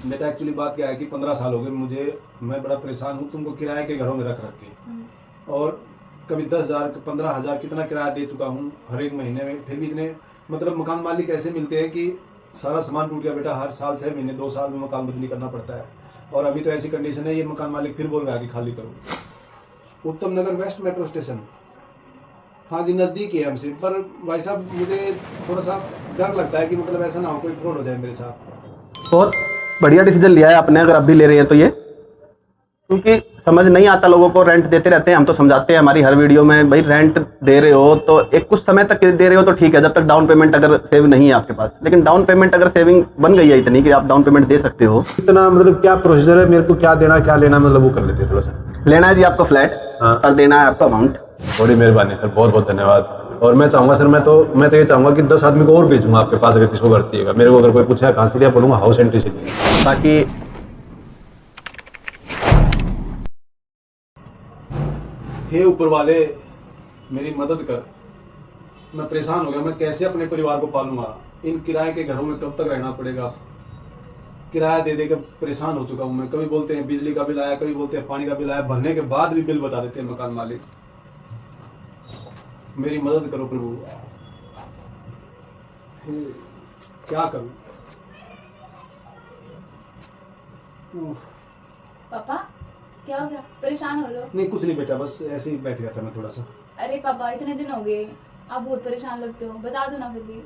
बेटा एक्चुअली बात क्या है कि 15 साल हो गए मुझे, मैं बड़ा परेशान हूँ तुमको किराए के घरों में रख रख के, और कभी 10,000 15,000 कितना किराया दे चुका हूँ हर एक महीने में, फिर भी इतने मतलब मकान मालिक ऐसे मिलते हैं कि सारा सामान टूट गया बेटा, हर साल 6 महीने 2 साल में मकान बदली करना पड़ता है। और अभी तो ऐसी कंडीशन है, ये मकान मालिक फिर बोल रहा है कि खाली करो। उत्तम नगर वेस्ट मेट्रो स्टेशन, हाँ जी नज़दीक ही है हमसे, पर भाई साहब मुझे थोड़ा सा डर लगता है कि मतलब ऐसा ना हो कोई फ्रॉड हो जाए मेरे साथ। बहुत बढ़िया डिसीजन लिया है आपने, अगर अब भी ले रहे हैं तो ये, क्योंकि समझ नहीं आता लोगों को। रेंट देते रहते हैं, हम तो समझाते हैं हमारी हर वीडियो में, भाई रेंट दे रहे हो तो एक कुछ समय तक दे रहे हो तो ठीक है, जब तक डाउन पेमेंट अगर सेव नहीं है आपके पास। लेकिन डाउन पेमेंट अगर सेविंग बन गई है इतनी कि आप डाउन पेमेंट दे सकते हो, इतना मतलब क्या प्रोसीजर है, मेरे को क्या देना क्या लेना, मतलब वो कर लेते हैं थोड़ा सा। लेना है जी आपको फ्लैट, हाँ। और देना है आपका अमाउंट। बड़ी मेहरबानी सर, बहुत बहुत धन्यवाद। और मैं चाहूँगा सर, मैं तो ये चाहूँगा कि 10 आदमी को और भेजूंगा आपके पास, अगर किसी को घर चाहिएगा। मेरे को अगर कोई पूछा कहाँ से लिया, बोलूँगा हाउस एंट्री से लिया। बाकी हे ऊपर वाले, मेरी मदद कर, मैं परेशान हो गया, मैं कैसे अपने परिवार को पालूंगा। इन किराए के घरों में कब तक रहना पड़ेगा, किराया दे दे कर परेशान हो चुका हूँ मैं। कभी बोलते हैं बिजली का बिल आया, कभी बोलते हैं पानी का बिल आया, भरने के बाद भी बिल बता देते हैं मकान मालिक। मेरी मदद करो प्रभु, क्या करूं। पापा क्या हो गया, परेशान हो रहे हो? नहीं कुछ नहीं बेटा, बस ऐसे ही बैठ गया था मैं थोड़ा सा। अरे पापा इतने दिन हो गए, आप बहुत परेशान लगते हो, बता दो ना फिर भी।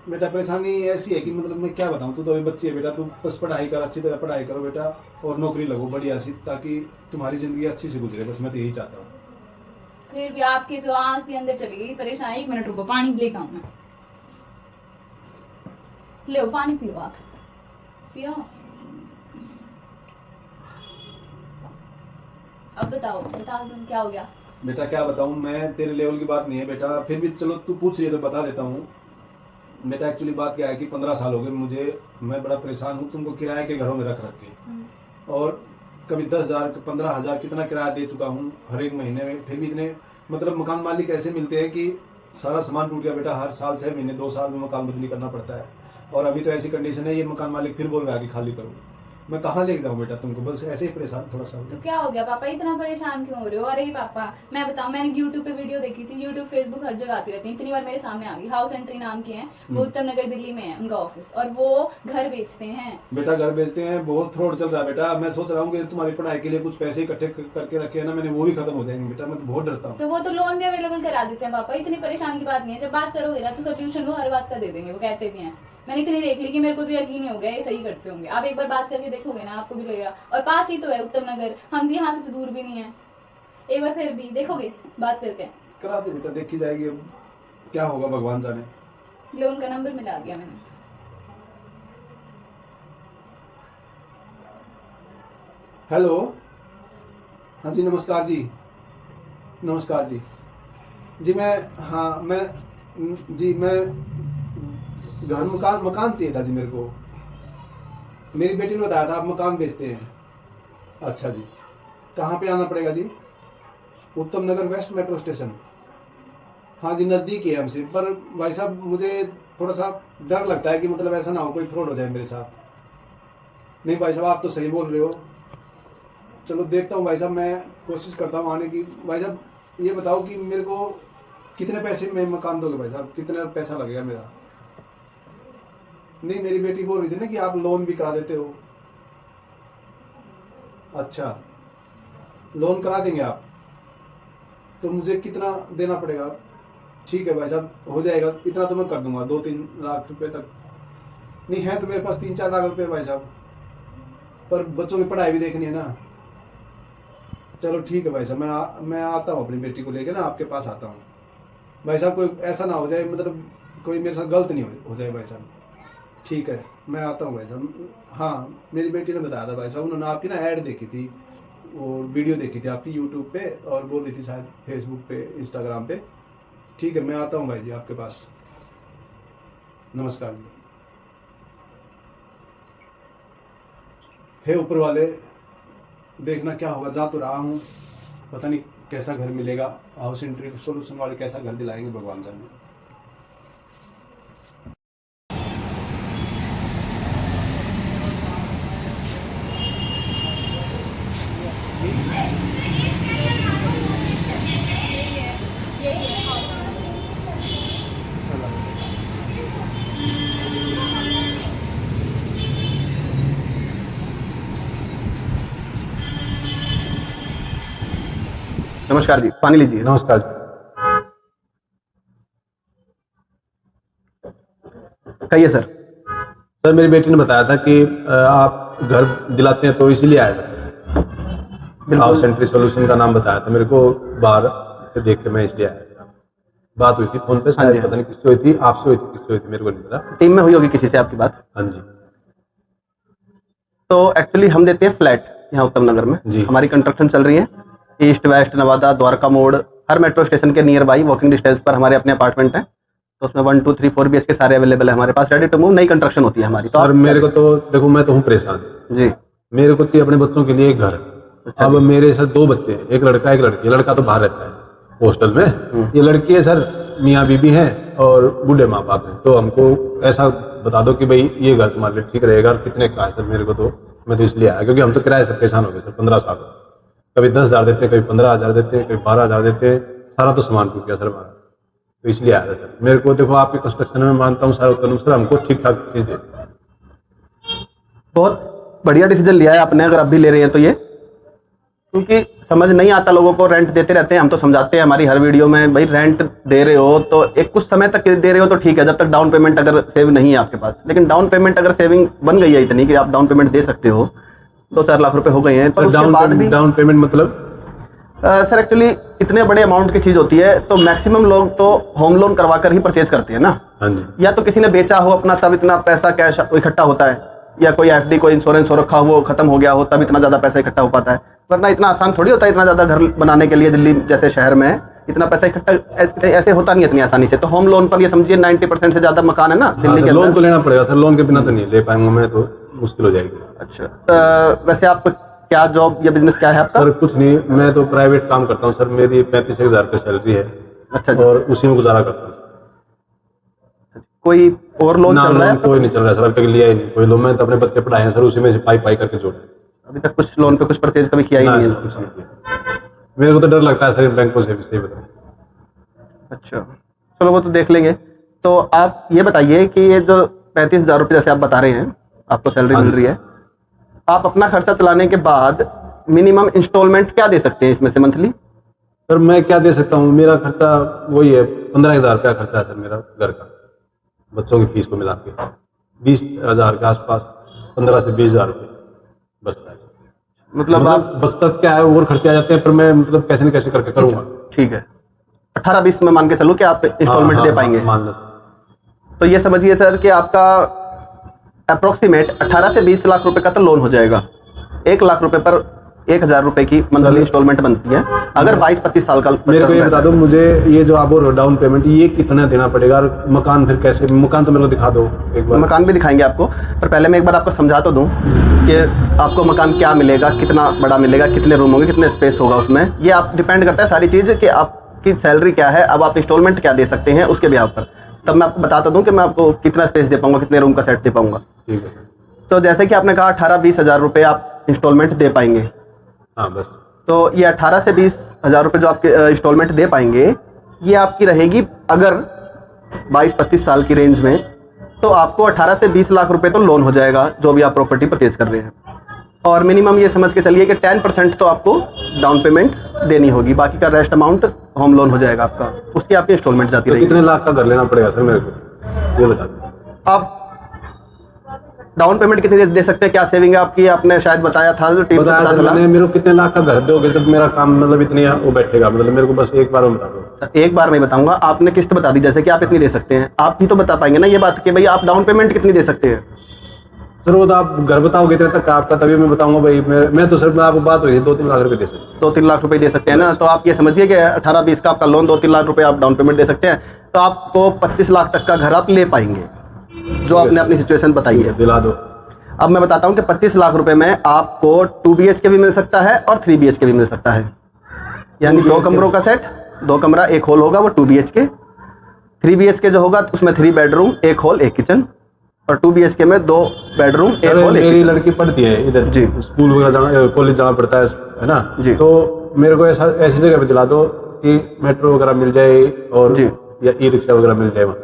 बेटा परेशानी ऐसी है कि मतलब मैं क्या बताऊं, तू तो अभी बच्ची है बेटा, तू बस पढ़ाई कर, अच्छी तरह पढ़ाई करो बेटा, और नौकरी लगो बढ़िया सी, ताकि तुम्हारी जिंदगी अच्छी से गुजरे, बस मैं तो यही चाहता हूँ। फिर भी आपके तो आंख भी अंदर चली गई, परेशान। 1 मिनट रुको, पानी लेकर आऊं मैं। ले पानी पियो, आप पियो। अब बताओ तुम क्या हो गया। बेटा क्या बताऊं, मैं तेरे लेवल की बात नहीं है बेटा, फिर भी चलो तू पूछ रही है तो बता देता हूँ। बेटा एक्चुअली बात क्या है कि 15 साल हो गए मुझे, मैं बड़ा परेशान हूँ तुमको किराए के घरों में रख रख के, और कभी 10,000 15,000 कितना किराया दे चुका हूँ हर एक महीने में, फिर भी इतने मतलब मकान मालिक ऐसे मिलते हैं कि सारा सामान टूट गया बेटा, हर साल 6 महीने 2 साल में मकान बदली करना पड़ता है। और अभी तो ऐसी कंडीशन है, ये मकान मालिक फिर बोल रहा है कि खाली करो। मैं कहाँ लेके जाऊँ बेटा तुमको, बस ऐसे ही परेशान थोड़ा सा। तो क्या हो गया पापा, इतना परेशान क्यों हो रहे हो? अरे पापा मैं बताऊं, मैंने यूट्यूब पे वीडियो देखी थी, यूट्यूब फेसबुक हर जगह आती रहती है, इतनी बार मेरे सामने आ गई। हाउस एंट्री नाम की है वो, उत्तम नगर दिल्ली में है उनका ऑफिस, और वो घर बेचते हैं। बेटा घर बेचते हैं, बहुत फ्रॉड चल रहा है बेटा। मैं सोच रहा हूँ कि तुम्हारी पढ़ाई के लिए कुछ पैसे इकट्ठे करके रखे हैं ना मैंने, वो भी खत्म हो जाएंगे बेटा, मैं तो बहुत डरता हूँ। तो वो तो लोन भी अवेलेबल करा देते हैं पापा, इतनी परेशान की बात नहीं है। जब बात करोगे ना तो सोल्यूशन वो हर बात का दे देंगे, वो कहते भी हैं। मैंने इतनी देख ली कि मेरे को तो यकीन ही हो गया ये सही करते होंगे। आप एक बार बात करके देखोगे ना, आपको भी लगेगा। और पास ही तो है उत्तम नगर, हम यहाँ से तो दूर भी नहीं है। एक बार फिर भी देखोगे बात करके। करा दे बेटा, देखी जाएगी, अब क्या होगा भगवान जाने। लोन का नंबर मिला दिया मैंने। हेलो, हाँ जी नमस्कार जी, नमस्कार जी। जी मैं, हाँ मैं, जी मैं घर मकान चाहिए था जी मेरे को। मेरी बेटी ने बताया था आप मकान बेचते हैं। अच्छा जी, कहाँ पे आना पड़ेगा जी? उत्तम नगर वेस्ट मेट्रो स्टेशन, हाँ जी नज़दीक ही है हमसे, पर भाई साहब मुझे थोड़ा सा डर लगता है कि मतलब ऐसा ना हो कोई फ्रॉड हो जाए मेरे साथ। नहीं भाई साहब आप तो सही बोल रहे हो, चलो देखता हूँ भाई साहब, मैं कोशिश करता हूँ आने की। भाई साहब ये बताओ कि मेरे को कितने पैसे में मकान दोगे भाई साहब, कितना पैसा लगेगा मेरा? नहीं मेरी बेटी बोल रही थी ना कि आप लोन भी करा देते हो। अच्छा, लोन करा देंगे आप, तो मुझे कितना देना पड़ेगा? ठीक है भाई साहब हो जाएगा, इतना तो मैं कर दूंगा, 2-3 लाख रुपए तक। नहीं है तो मेरे पास 3-4 लाख रुपए भाई साहब, पर बच्चों की पढ़ाई भी देखनी है ना। चलो ठीक है भाई साहब, मैं आता हूँ अपनी बेटी को लेकर ना, आपके पास आता हूँ। भाई साहब कोई ऐसा ना हो जाए, मतलब कोई मेरे साथ गलत नहीं हो जाए भाई साहब। ठीक है मैं आता हूँ भाई साहब। हाँ मेरी बेटी ने बताया था भाई साहब, उन्होंने आपकी ना ऐड देखी थी, और वीडियो देखी थी आपकी यूट्यूब पे, और बोल रही थी शायद फेसबुक पे इंस्टाग्राम पे। ठीक है मैं आता हूँ भाई जी आपके पास। नमस्कार जी। हे ऊपर वाले, देखना क्या होगा, जा तो रहा हूँ, पता नहीं कैसा घर मिलेगा, हाउस एंट्री सोल्यूशन वाले कैसा घर दिलाएंगे भगवान जाने। नमस्कार जी, पानी लीजिए। नमस्कार। कहिए सर। सर मेरी बेटी ने बताया था कि आप घर दिलाते हैं तो इसीलिए आया था। हाउस एंट्री सॉल्यूशन का नाम बताया था मेरे को, बाहर से देख के मैं इसलिए आया था। बात हुई थी फोन पे, शायद पता नहीं किससे हुई थी, आपसे हुई थी, किससे हुई थी मेरे को नहीं पता। टीम में हुई होगी किसी से आपकी बात। हाँ जी। तो एक्चुअली हम देते हैं फ्लैट यहाँ उत्तम नगर में जी। हमारी कंस्ट्रक्शन चल रही है। ईस्ट वेस्ट नवादा द्वारका मोड़ हर मेट्रो स्टेशन के नियर बाई वॉकिंग डिस्टेंस पर हमारे अपने अपार्टमेंट हैं। तो उसमें 1 2 3 4 BHK सारे अवेलेबल है हमारे पास, रेडी टू मूव। नई कंस्ट्रक्शन होती है हमारी। तो सर मेरे को तो देखो, मैं तो हूँ परेशान जी। मेरे को चाहिए अपने बच्चों के लिए एक घर। अब मेरे सर 2 बच्चे हैं, एक लड़का एक लड़की। लड़का तो बाहर रहता है हॉस्टल में, ये लड़की है सर मियाँ बीबी हैं और बूढ़े माँ बाप हैं। तो हमको ऐसा बता दो कि भाई ये घर तुम्हारे लिए ठीक रहेगा। और कितने का है सर मेरे को, तो मैं तो इसलिए आया क्योंकि हम तो किराए से परेशान हो गए सर 15 साल। कभी 10,000 देते हैं, कभी 15,000 देते हैं, कभी 12,000 देते हैं। सारा तो सामान टूट गया सर हमारा, तो इसलिए आया था सर। मेरे को देखो आपके कंस्ट्रक्शन में मानता हूँ सारा उत्तर सर, हमको ठीक ठाक चीज़ दे। बहुत बढ़िया डिसीजन लिया है आपने, अगर आप भी ले रहे हैं तो ये, क्योंकि समझ नहीं आता लोगों को। रेंट देते रहते हैं, हम तो समझाते हैं हमारी हर वीडियो में, भाई रेंट दे रहे हो तो एक कुछ समय तक दे रहे हो तो ठीक है, जब तक डाउन पेमेंट अगर सेव नहीं है आपके पास। लेकिन डाउन पेमेंट अगर सेविंग बन गई है इतनी कि आप डाउन पेमेंट दे सकते हो, 2-4 लाख रुपए हो गए हैं, पर उसके बाद भी डाउन पेमेंट मतलब सर एक्चुअली इतने बड़े अमाउंट की चीज़ होती है तो मैक्सिमम लोग तो होम लोन करवा कर ही परचेज करते हैं ना। हाँ जी। या तो किसी ने बेचा हो अपना, तब इतना पैसा कैश इकट्ठा होता है, या कोई FD कोई इंश्योरेंस हो रखा हो वो खत्म हो गया हो, तब इतना ज़्यादा पैसा इकट्ठा हो पाता है। वरना इतना आसान थोड़ी होता है, इतना ज़्यादा घर बनाने के लिए दिल्ली जैसे शहर में इतना पैसा इकट्ठा ऐसे होता नहीं इतनी आसानी से। तो होम लोन पर ये समझिए 90% से ज़्यादा मकान है ना दिल्ली के लोन अंदर। तो लेना पड़ेगा सर, लोन के बिना तो नहीं ले पाऊंगा मैं, तो मुश्किल हो जाएगी। अच्छा, वैसे आप क्या जॉब या बिजनेस क्या है आपका? सर कुछ नहीं, मैं तो प्राइवेट काम करता हूँ सर। मेरी 35,000 रुपये सैलरी है। अच्छा जी। और उसी में गुजारा करता हूँ। कोई और लोन ना चल रहा है लोन कोई नहीं चल रहा है सर, अभी तक लिया ही नहीं कोई लोन। मैं तो अपने बच्चे पढ़ाए हैं सर, उसी में से पाई पाई करके जोड़े। अभी तक कुछ लोन पे कुछ परचेज कभी किया ही नहीं है? कुछ नहीं किया। मेरे को तो डर लगता है सर बैंकों से भी, सही बताऊं। अच्छा चलो वो तो देख लेंगे। तो आप ये बताइए कि ये जो 35,000 रुपये जैसे आप बता रहे हैं आपको सैलरी मिल रही है, आप अपना खर्चा चलाने के बाद मिनिमम इंस्टॉलमेंट क्या दे सकते हैं इसमें से मंथली? सर मैं क्या दे सकता हूँ, मेरा खर्चा वही है 15,000 रुपया खर्चा है सर मेरा घर का, बच्चों की फीस को मिला के 20,000 के आसपास, 15 से 20,000 रुपये बचता है। मतलब आप बचता क्या है, और खर्चे आ जाते हैं, पर मैं मतलब कैसे न कैसे करके करूँगा। ठीक है, 18-20 में मान के चलो कि आप इंस्टॉलमेंट दे पाएंगे। मान लो। तो ये समझिए सर कि आपका अप्रोक्सीमेट 18 से 20 लाख रुपए का तो लोन हो जाएगा। 1 लाख रुपए पर 1,000 रुपए की मंथली इंस्टॉलमेंट बनती है अगर 22-25 साल का। मेरे को ये बता दो, मुझे ये जो आप बोल रहे हो डाउन पेमेंट, ये कितना देना पड़ेगा? और मकान फिर कैसे, मकान तो मेरे को दिखा दो एक बार। मकान भी दिखाएंगे आपको, पर पहले मैं एक बार आपको समझा तो दूं कि आपको मकान क्या मिलेगा, कितना बड़ा मिलेगा, कितने रूम होंगे, कितने स्पेस होगा उसमें। ये आप डिपेंड करता है सारी चीज़ कि आपकी सैलरी क्या है, अब आप इंस्टॉलमेंट क्या दे सकते हैं उसके ब्याह पर। तब मैं आपको बताता दूं कि मैं आपको कितना स्पेस दे पाऊंगा, कितने रूम का सेट दे पाऊंगा। ठीक है। तो जैसे कि आपने कहा 18-20 हज़ार रुपये आप इंस्टॉलमेंट दे पाएंगे। हाँ बस। तो ये 18 से 20 हज़ार रुपये जो आपके इंस्टॉलमेंट दे पाएंगे, ये आपकी रहेगी अगर 22-25 साल की रेंज में, तो आपको 18 से 20 लाख रुपए तो लोन हो जाएगा जो भी आप प्रॉपर्टी परचेज कर रहे हैं। और मिनिमम ये समझ के चलिए कि 10% तो आपको डाउन पेमेंट देनी होगी, बाकी का रेस्ट अमाउंट होम लोन हो जाएगा आपका, उसकी आपकी इंस्टॉलमेंट जाती तो रहेगी। कितने लाख का घर लेना पड़ेगा सर मेरे को, ये बता दो। आप डाउन पेमेंट कितनी दे सकते हैं, क्या सेविंग है आपकी? आपने शायद बताया था जो टीम से बताया पता सर चला। मैंने, मेरे को कितने लाख का घर दोगे जब मेरा काम मतलब इतनी वो बैठेगा? मतलब मेरे को बस एक बार में बता दो। एक बार मैं बताऊंगा, आपने किस्त बता दी जैसे कि आप इतनी दे सकते हैं, आप भी तो बता पाएंगे ना ये बात कि भाई आप डाउन पेमेंट कितनी दे सकते हैं। सर वो तो आप घर बताओगे इतने तक आपका, तभी मैं बताऊंगा भाई। मैं तो सर आपको बात हुई 2-3 लाख रुपए दे सकते। 2-3 लाख रुपए दे सकते हैं ना। तो आप ये समझिए कि 18-20 का आपका लोन, 2-3 लाख रुपए आप डाउन पेमेंट दे सकते हैं, तो आपको 25 लाख तक का घर आप ले पाएंगे, जो आपने अपनी सिचुएशन बताई है। दिला दो। अब मैं बताता हूँ कि 25 लाख रुपए में आपको 2 BHK भी मिल सकता है और 3 BHK भी मिल सकता है, यानी 2 कमरों का सेट, 2 कमरा 1 हॉल होगा वो 2 BHK। 3 BHK जो होगा उसमें 3 बेडरूम 1 हॉल 1 किचन, और 2 BHK में 2 बेडरूम 1 हॉल 1 मेरी किचन। लड़की पढ़ती है इधर जी। स्कूल वगैरह जाना, कॉलेज जाना पड़ता है, है ना जी। तो मेरे को ऐसा ऐसी जगह पे दिला दो कि मेट्रो वगैरह मिल जाए और जी। या ई रिक्शा वगैरह मिल जाए वहाँ।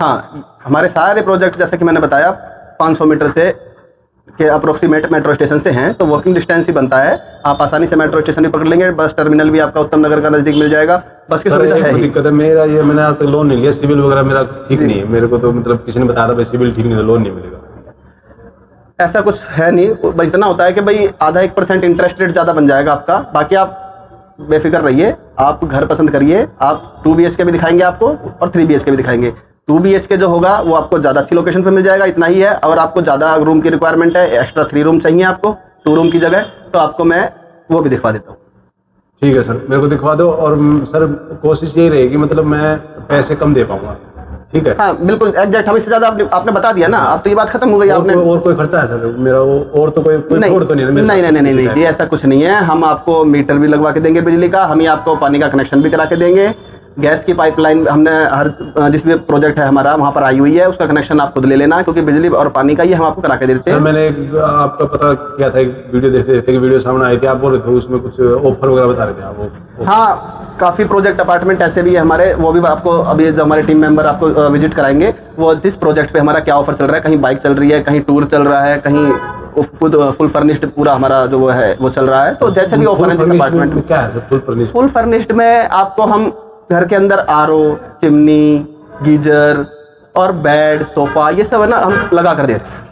हाँ, हमारे सारे प्रोजेक्ट जैसे कि मैंने बताया 500 मीटर से के अप्रोक्सीमेट मेट्रो स्टेशन से हैं, तो वॉकिंग डिस्टेंस ही बनता है। आप आसानी से मेट्रो स्टेशन भी पकड़ लेंगे, बस टर्मिनल भी आपका उत्तम नगर का नज़दीक मिल जाएगा, बस की सर सुविधा है एक ही। दिक्कत है मेरा ये, मैंने आज तक लोन नहीं लिया, सिविल वगैरह मेरा ठीक नहीं है, मेरे को तो मतलब किसी ने बताया था भाई सिविल ठीक नहीं है लोन नहीं मिलेगा। ऐसा कुछ है नहीं, बस इतना होता है कि भाई आधा 1% इंटरेस्ट रेट ज़्यादा बन जाएगा आपका। बाकी आप बेफिक्र रहिए, आप घर पसंद करिए। आप 2 BHK भी दिखाएंगे आपको और 3 BHK भी दिखाएंगे। 2 BHK जो होगा वो आपको ज़्यादा अच्छी लोकेशन पे मिल जाएगा, इतना ही है। और आपको ज़्यादा रूम की रिक्वायरमेंट है, एक्स्ट्रा 3 रूम चाहिए आपको 2 रूम की जगह, तो आपको मैं वो भी दिखवा देता हूँ। ठीक है सर, मेरे को दिखवा दो। और सर कोशिश यही रहेगी, मतलब मैं पैसे कम दे पाऊंगा, ठीक है? हाँ बिल्कुल एग्जैक्ट, हम इससे ज़्यादा आपने बता दिया ना, अब तो ये बात खत्म हो गई। आपने और कोई खर्चा है सर मेरा और तो कोई नहीं छोड़ तो नहीं है मेरे नहीं साथ? नहीं नहीं नहीं जी, ऐसा कुछ नहीं है। हम आपको मीटर भी लगवा के देंगे बिजली का, हम ही आपको पानी का कनेक्शन भी करा के देंगे। गैस की पाइपलाइन हमने हर जिस भी प्रोजेक्ट है हमारा वहाँ पर आई हुई है, उसका कनेक्शन आप खुद ले लेना, क्योंकि बिजली और पानी का ये हम आपको करा के देते सर हैं। मैंने आपका पता किया था, एक वीडियो देखते देखते कि वीडियो सामने आई थी, आप बोल रहे थे उसमें कुछ ऑफर वगैरह बता रहे थे आप वो। हाँ, काफ़ी प्रोजेक्ट अपार्टमेंट ऐसे भी है हमारे, वो भी आपको अभी जो हमारे टीम मेंबर आपको विजिट कराएंगे, वो जिस प्रोजेक्ट पे हमारा क्या ऑफर चल रहा है। कहीं बाइक चल रही है, कहीं टूर चल रहा है, कहीं फुल फर्निश्ड पूरा हमारा जो वो है वो चल रहा है। तो जैसे भी ऑफर है जिस अपार्टमेंट में, क्या है sir full furnished? Full furnished में आपको हम घर के अंदर RO, चिमनी, गीजर और बेड, सोफा, ये सब है ना हम लगा कर देते हैं।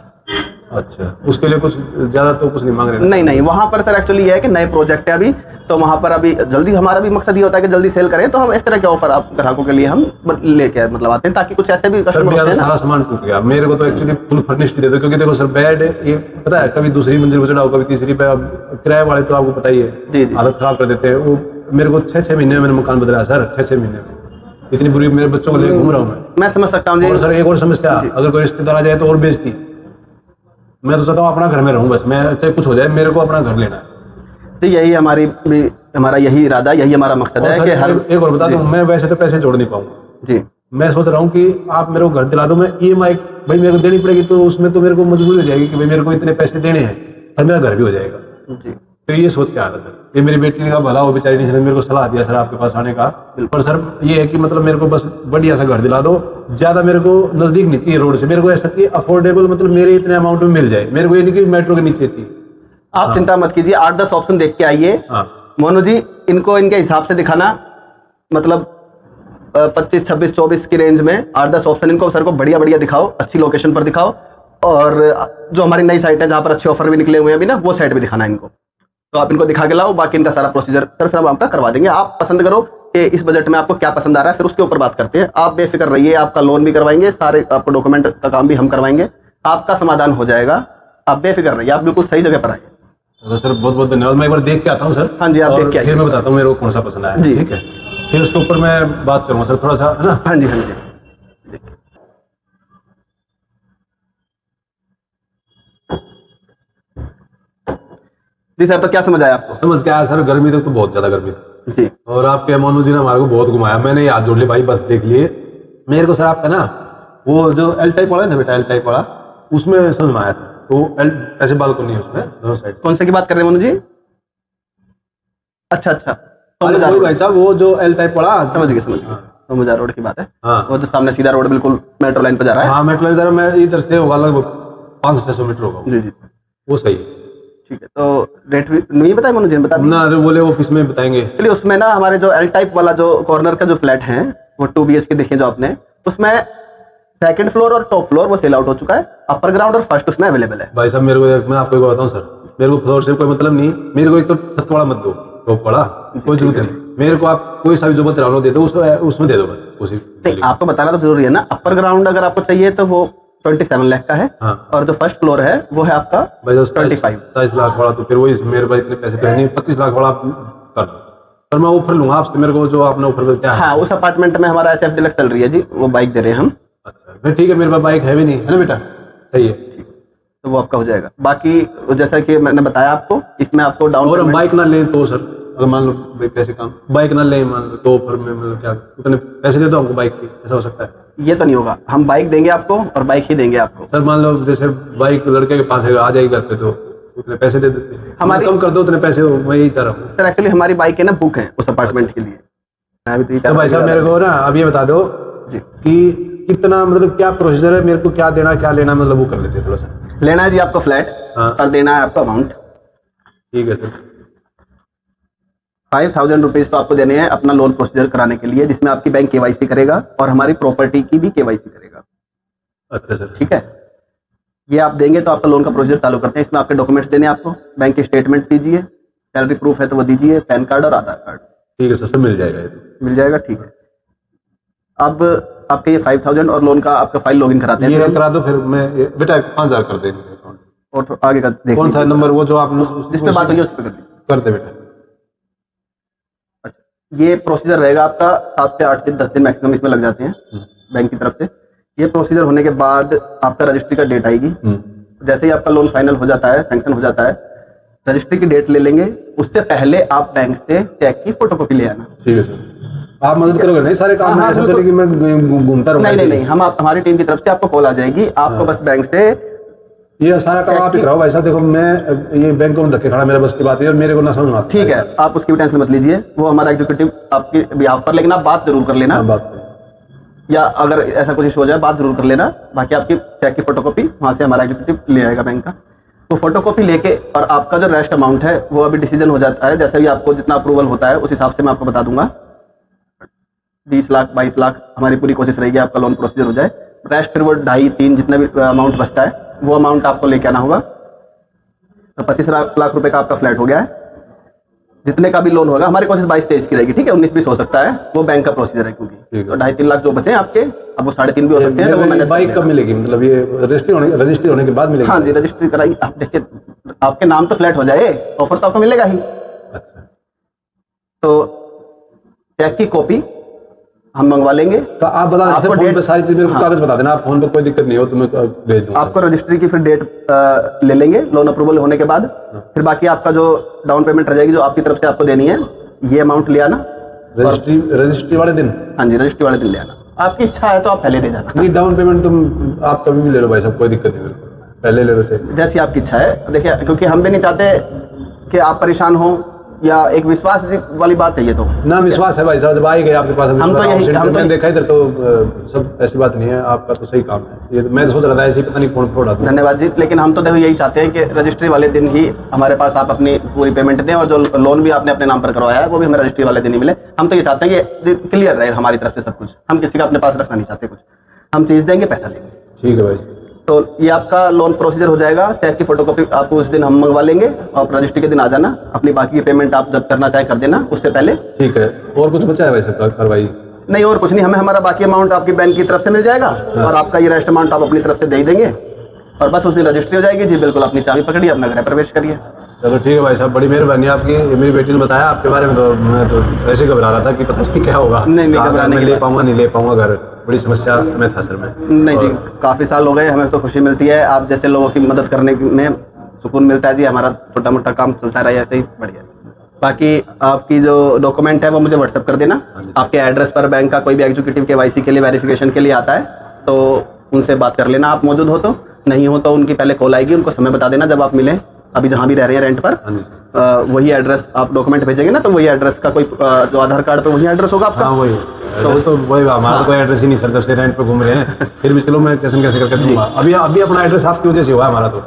अच्छा, उसके लिए कुछ ज्यादा तो कुछ नहीं मांग रहे? नहीं नहीं, वहाँ पर सर एक्चुअली ये है कि नए प्रोजेक्ट है अभी, तो वहाँ पर अभी जल्दी, हमारा भी मकसद ये होता है कि जल्दी सेल करें, तो हम इस तरह के ऑफर आप ग्राहकों के लिए हम लेके मतलब आते हैं, ताकि कुछ ऐसे भी सर कस्टमर मेरा होते तो हैं ना। सारा सामान टूट गया, मेरे को तो एक्चुअली फुल फर्निश्ड दे दो, क्योंकि देखो सर बेड ये पता है कभी दूसरी मंजिल पे चढ़ाओ, कभी तीसरी पे, अब किराए वाले तो आपको पता ही है जी जी। हालत खराब कर देते हैं। वो मेरे को 6-6 महीने में मैंने मकान बदला है सर, 6-6 महीने में, इतनी बुरी मेरे बच्चों को लेकर घूम रहा हूँ मैं समझ सकता हूँ जी। और सर एक और समस्या, अगर कोई रिश्तेदार आ जाए तो और बेइज्जती। मैं तो चाहता हूँ अपना घर में रहूँ, बस मैं चाहे कुछ हो जाए मेरे को अपना घर लेना है। जी यही हमारा यही इरादा, यही हमारा मकसद और है सर कि हर एक और बता दूं, मैं वैसे तो पैसे जोड़ नहीं पाऊंगा जी मैं सोच रहा हूँ कि आप मेरे को घर दिला दो, मैं EMI भाई मेरे को देनी पड़ेगी, तो उसमें तो मेरे को मजबूरी हो जाएगी कि भाई मेरे को इतने पैसे देने हैं और मेरा घर भी हो जाएगा। जी। तो ये सोच के आया था सर, ये मेरी बेटी का भला हो, बेचारी ने मेरे को सलाह दिया सर आपके पास आने का। पर सर ये है कि मतलब मेरे को बस बढ़िया सा घर दिला दो, ज्यादा मेरे को नजदीक नहीं चाहिए रोड से, मेरे को ऐसा चाहिए अफोर्डेबल, मतलब मेरे इतने अमाउंट में मिल जाए, मेरे को ये नहीं कि मेट्रो के नीचे चाहिए। आप चिंता मत कीजिए, 8-10 ऑप्शन देख के आइए। हाँ मोनू जी, इनको इनके हिसाब से दिखाना, मतलब 25, 26, 24 की रेंज में 8-10 ऑप्शन इनको सर को बढ़िया बढ़िया दिखाओ, अच्छी लोकेशन पर दिखाओ। और जो हमारी नई साइट है जहाँ पर अच्छे ऑफर भी निकले हुए हैं अभी ना, वो साइट भी दिखाना इनको। तो आप इनको दिखा के लाओ, बाकी इनका सारा प्रोसीजर सर फिर हम आपका करवा देंगे। आप पसंद करो कि इस बजट में आपको क्या पसंद आ रहा है, फिर उसके ऊपर बात करते हैं। आप बेफिक्र रहिए, आपका लोन भी करवाएंगे, सारे आपको डॉक्यूमेंट का काम भी हम करवाएंगे, आपका समाधान हो जाएगा। आप बेफिक्र रहिए, आप बिल्कुल सही जगह पर आइए। तो सर बहुत बहुत धन्यवाद, मैं एक बार देख के आता हूँ सर। हाँ जी, आप और देख के आइए। फिर मैं बताता हूँ मेरे को कौन सा पसंद आया। जी। ठीक है, फिर उसके ऊपर मैं बात करूँगा सर थोड़ा सा, है ना? हाँ जी हाँ जी। जी सर, तो क्या समझ आया आपको? समझ के आया सर, गर्मी तो बहुत ज्यादा गर्मी थी। जी और आपके मोनू जी ने हमारे को बहुत घुमाया, मैंने याद जोड़ ली भाई, बस देख लिए मेरे को सर। आपका ना वो जो L टाइप वाला है ना बेटा, L टाइप वाला, उसमें समझ में आया था। तो L ऐसे बालकनी है उसमें दोनों साइड। कौन से की बात कर रहे हैं मोनू जी? अच्छा अच्छा, अरे वही भाई साहब, वो जो L टाइप वाला, समझ गए। तो मुझा रोड की बात है, हाँ वो जो सामने सीधा रोड बिल्कुल मेट्रो लाइन पर जा रहा है। हाँ, मेट्रो इधर मैं इधर से होगा लगभग 500-600 मीटर होगा जी जी वो, सही है। ठीक है। तो रेट भी नहीं बताया मोनू जी ने? बता ना अरे बोले ऑफिस में बताएंगे। चलिए, उसमें ना हमारे जो L टाइप वाला जो कॉर्नर का जो फ्लैट है, वो 2 BHK देखिए जो आपने, उसमें सेकंड फ्लोर और टॉप फ्लोर वो सेल आउट हो चुका है। अपर ग्राउंड और फर्स्ट उसमें अवेलेबल है। भाई साहब मेरे को, मैं आपको एक बात बताऊं सर, मेरे को फ्लोर से कोई मतलब नहीं, मेरे को एक तो छत वाला मत दो, टॉप वाला कोई जरूरत नहीं, मेरे को आप कोई सा भी जो बच रहा दे दो, उसमें दे दो बस उसी। नहीं, आपको बताना तो जरूरी है ना। अपर ग्राउंड अगर आपको चाहिए तो वो 27 लाख का है। हाँ। और जो फर्स्ट फ्लोर है वो है आपका भाई 25। 27 लाख वाला, तो फिर वही मेरे पास इतने पैसे तो है नहीं, 25 लाख वाला आप कर दो। पर मैं ऑफर लूंगा आपसे, मेरे को जो आपने ऑफर क्या है? हाँ, उस अपार्टमेंट में हमारा HF डीलक्स चल रही है जी, वो बाइक दे रहे हैं हम। अच्छा फिर ठीक है, मेरे पास बाइक है भी नहीं, है ना बेटा? सही है, तो वो आपका हो जाएगा। बाकी जैसा कि मैंने बताया आपको, इसमें आपको डाउन और हम बाइक ना लें तो सर, अगर मान लो भाई पैसे कम, बाइक ना लें मान लो, तो ऑफर में मतलब क्या उतने पैसे दे दो हमको बाइक की, ऐसा हो सकता है? ये तो नहीं होगा, हम बाइक देंगे आपको और बाइक ही देंगे आपको। सर मान लो जैसे बाइक लड़के के पास है, आ जाएगी घर पे, तो उतने पैसे दे देते हैं, हमारी- कम कर दो उतने पैसे, मैं यही चाह रहा हूँ। सर एक्चुअली हमारी बाइक है ना, बुक है उस अपार्टमेंट के लिए। मैं अभी तो ये तो चाह भाई रहा साहब था मेरे को ना अब ये बता दो जी। कि कितना मतलब क्या प्रोसीजर है, मेरे को क्या देना क्या लेना, मतलब वो कर लेते हैं थोड़ा सा। लेना है जी आपको फ्लैट हाँ। और देना है आपको अमाउंट ठीक है सर। 5,000 रुपीज तो आपको देने हैं अपना लोन प्रोसीजर कराने के लिए, जिसमें आपकी बैंक केवाईसी करेगा और हमारी प्रॉपर्टी की भी केवाईसी करेगा। अच्छा सर। ठीक है, ये आप देंगे तो आपका लोन का प्रोसीजर चालू करते हैं। इसमें आपके डॉक्यूमेंट्स देने हैं आपको, बैंक की स्टेटमेंट दीजिए, सैलरी प्रूफ है तो वो दीजिए, पैन कार्ड और आधार कार्ड। ठीक है सर, सब मिल जाएगा ये तो। मिल जाएगा, ठीक है। अब आपके ये 5,000 और लोन का आपका फाइल लॉगिन कराते हैं। ये करा दो फिर मैं बेटा 5,000 कर देंगे अकाउंट। और तो आगे का देख कौन सा लीजिए। नंबर वो जो आप जिस पे बात हुई है उस पे कर दीजिए। कर दे बेटा। अच्छा, ये प्रोसीजर रहेगा आपका 7 से 8 दिन 10 दिन मैक्सिमम इसमें लग जाते हैं बैंक की तरफ से। ये प्रोसीजर होने के बाद आपका रजिस्ट्री का डेट आएगी। जैसे ही आपका लोन फाइनल हो जाता है, सैंक्शन हो जाता है, रजिस्ट्री की डेट ले लेंगे। उससे पहले आप बैंक से चेक की फोटोकॉपी ले आना। ठीक है सर, आप मदद करोगे नहीं सारे काम में? हाँ, ऐसा तो बिल्कुल। नहीं कि मैं घूमता रहूंगा। नहीं नहीं नहीं, हम हमारी टीम की तरफ से आपको कॉल आ जाएगी। आपको बस बैंक से ये सारा काम आप ही कराओ भाई साहब। देखो मैं ये बैंक में धक्के खड़ा, मेरे बस की बात है और मेरे को ना समझ में आता। ठीक है, आप उसकी भी टेंशन मत लीजिए, वो हमारा एग्जीक्यूटिव आपके बिहाफ पर, लेकिन आप बात जरूर कर लेना। हाँ, बात है। या अगर ऐसा कुछ इशू हो जाए बात जरूर कर लेना। बाकी आपकी चेक की फोटोकॉपी वहाँ से हमारा एग्जीक्यूटिव ले आएगा बैंक का। तो फोटोकॉपी लेके और आपका जो रेस्ट अमाउंट है वो अभी डिसीजन हो जाता है। जैसे भी आपको जितना अप्रूवल होता है उस हिसाब से मैं आपको बता दूंगा। 20 लाख 22 लाख हमारी पूरी कोशिश रहेगी आपका लोन प्रोसीजर हो जाए। रेस्ट फिर वो 2.5-3 जितना भी अमाउंट बचता है वो अमाउंट आपको लेके आना होगा। तो 25 लाख रुपए का आपका फ्लैट हो गया है। जितने का भी लोन होगा, हमारी कोशिश 22-23 की रहेगी। ठीक है, 19-20 हो सकता है, वो बैंक का प्रोसीजर है क्योंकि। ठीक है। तो 2.5-3 लाख जो बचे हैं आपके, अब वो 3.5 भी हो सकते हैं। तो वो मैंने बाइक कब मिलेगी? मतलब ये रजिस्ट्री होने के बाद मिलेगी? हाँ जी, रजिस्ट्री कराई। आप देखिए, आपके नाम तो फ्लैट हो जाए, ऑफर तो आपको मिलेगा ही। अच्छा, तो चेक की कॉपी हम मंगवा लेंगे। तो आप बता आपको फोन पे डेट- सारी चीज मेरे को हाँ। कागज बता देना। आप फोन पे कोई दिक्कत नहीं हो तो मैं भेज दूंगा। आपको रजिस्ट्री की फिर डेट ले लेंगे लोन अप्रूवल होने के बाद। फिर बाकी आपका जो डाउन पेमेंट रह जाएगी जो आपकी तरफ से आपको देनी है, ये अमाउंट ले आना। रजिस्ट्री वाले दिन? हाँ जी, रजिस्ट्री वाले दिन ले आना। आपकी इच्छा है तो आप पहले दे जाना। नहीं, डाउन पेमेंट तुम आप कभी भी ले लो भाई साहब, कोई दिक्कत नहीं मेरे को, पहले ले लो चाहिए। जैसी आपकी इच्छा है। देखिए, क्योंकि हम भी नहीं चाहते कि आप परेशान हो, या एक विश्वास वाली बात है ये तो। ना विश्वास है भाई साहब, जब आ ही गए आपके पास। हम तो यही- हम तो मैंने देखा इधर तो सब ऐसी बात नहीं है, आपका तो सही काम है। ये तो मैं सोच रहा था ऐसे ही पता नहीं कौन फ्रॉड आता है। धन्यवाद जी। लेकिन हम तो देखो यही चाहते हैं कि रजिस्ट्री वाले दिन ही हमारे पास आप अपनी पूरी पेमेंट दें, और जो लोन भी आपने अपने नाम पर करवाया है वो भी हमें रजिस्ट्री वाले दिन ही मिले। हम तो ये चाहते हैं कि क्लियर रहे हमारी तरफ से सब कुछ। हम किसी का अपने पास रखना नहीं चाहते कुछ। हम चीज़ देंगे, पैसा लेंगे। ठीक है भाई। तो ये आपका लोन प्रोसीजर हो जाएगा। चेक की फोटोकॉपी आपको उस दिन हम मंगवा लेंगे, और रजिस्ट्री के दिन आ जाना। अपनी बाकी की पेमेंट आप जब करना चाहे कर देना, उससे पहले। ठीक है, और कुछ बचा है भाई साहब कार्रवाई? नहीं, और कुछ नहीं। हमें हमारा बाकी अमाउंट आपकी बैंक की तरफ से मिल जाएगा, और आपका ये रेस्ट अमाउंट आप अपनी तरफ से दे ही देंगे, और बस उस दिन रजिस्ट्री हो जाएगी। जी बिल्कुल, अपनी चाबी पकड़िए, अपना घर प्रवेश करिए। चलो ठीक है भाई साहब, बड़ी मेहरबानी आपकी। ये मेरी बेटी ने बताया आपके बारे में, तो मैं तो ऐसे घबरा रहा था कि पता नहीं क्या होगा। नहीं, कहाँ घबराने मैं की ले बात- पाऊंगा नहीं ले पाऊंगा घर, बड़ी समस्या में था सर मैं। नहीं जी, काफ़ी साल हो गए, हमें तो खुशी मिलती है। आप जैसे लोगों की मदद करने में सुकून मिलता है जी। हमारा छोटा मोटा काम चलता रहा ऐसे ही, बढ़िया। बाकी आपकी जो डॉक्यूमेंट है वो मुझे व्हाट्सएप कर देना। आपके एड्रेस पर बैंक का कोई भी एग्जीक्यूटिव केवाईसी के लिए, वेरिफिकेशन के लिए आता है, तो उनसे बात कर लेना। आप मौजूद हो तो, नहीं हो तो उनकी पहले कॉल आएगी, उनको समय बता देना जब आप मिलें। अभी जहाँ भी रह रहे हैं रेंट पर, वही एड्रेस आप डॉक्यूमेंट भेजेंगे ना, तो वही एड्रेस का कोई जो आधार कार्ड पे वही एड्रेस होगा आपका। हाँ वही तो वही हमारा कोई एड्रेस ही नहीं सर, जब से रेंट पे घूम रहे हैं। फिर भी चलो मैं कैसे करके दूंगा। अभी अपना एड्रेस आपकी वजह से हुआ हमारा, तो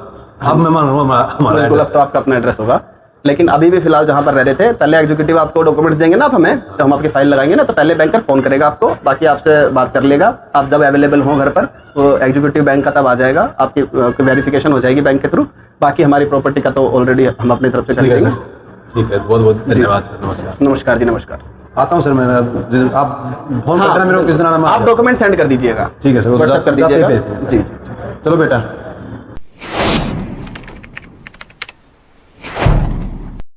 अब मैं मान रहा हूँ हमारा बिल्कुल, अब एड्रेस। तो आपका अपना एड्रेस होगा। लेकिन अभी भी फिलहाल जहाँ पर रह रहे थे, पहले एग्जीक्यूटिव आपको डॉक्यूमेंट्स देंगे ना आप हमें, तो हम आपकी फाइल लगाएंगे ना, तो पहले बैंकर फोन करेगा आपको, बाकी आपसे बात कर लेगा। आप जब अवेलेबल हो घर पर, तो एग्जीक्यूटिव बैंक का तब आ जाएगा, आपकी वेरिफिकेशन हो जाएगी बैंक के थ्रू। बाकी हमारी प्रॉपर्टी का तो ऑलरेडी हम अपनी तरफ से कर ठीक है देंगे। सर, ठीक है, बहुत बहुत धन्यवाद सर, नमस्कार। नमस्कार जी, नमस्कार। आता हूँ सर मैं। आप फोन करते ना मेरे को किस दिन आना? आप डॉक्यूमेंट सेंड कर दीजिएगा। ठीक है सर, व्हाट्सएप कर जाते ही दीजिएगा भेज देंगे सर। जी। चलो बेटा।